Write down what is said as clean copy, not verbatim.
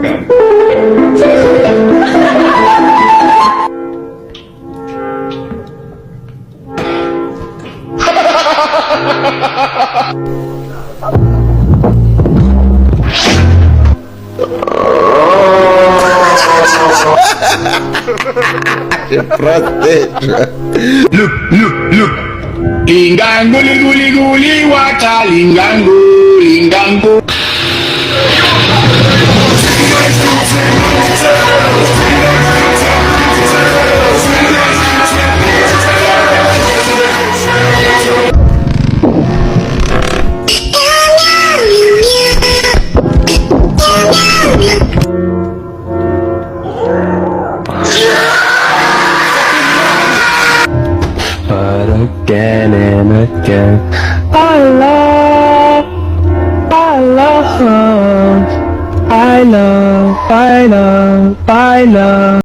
Look. Linggango, liguli, wacha, linggango. But again and again, I love.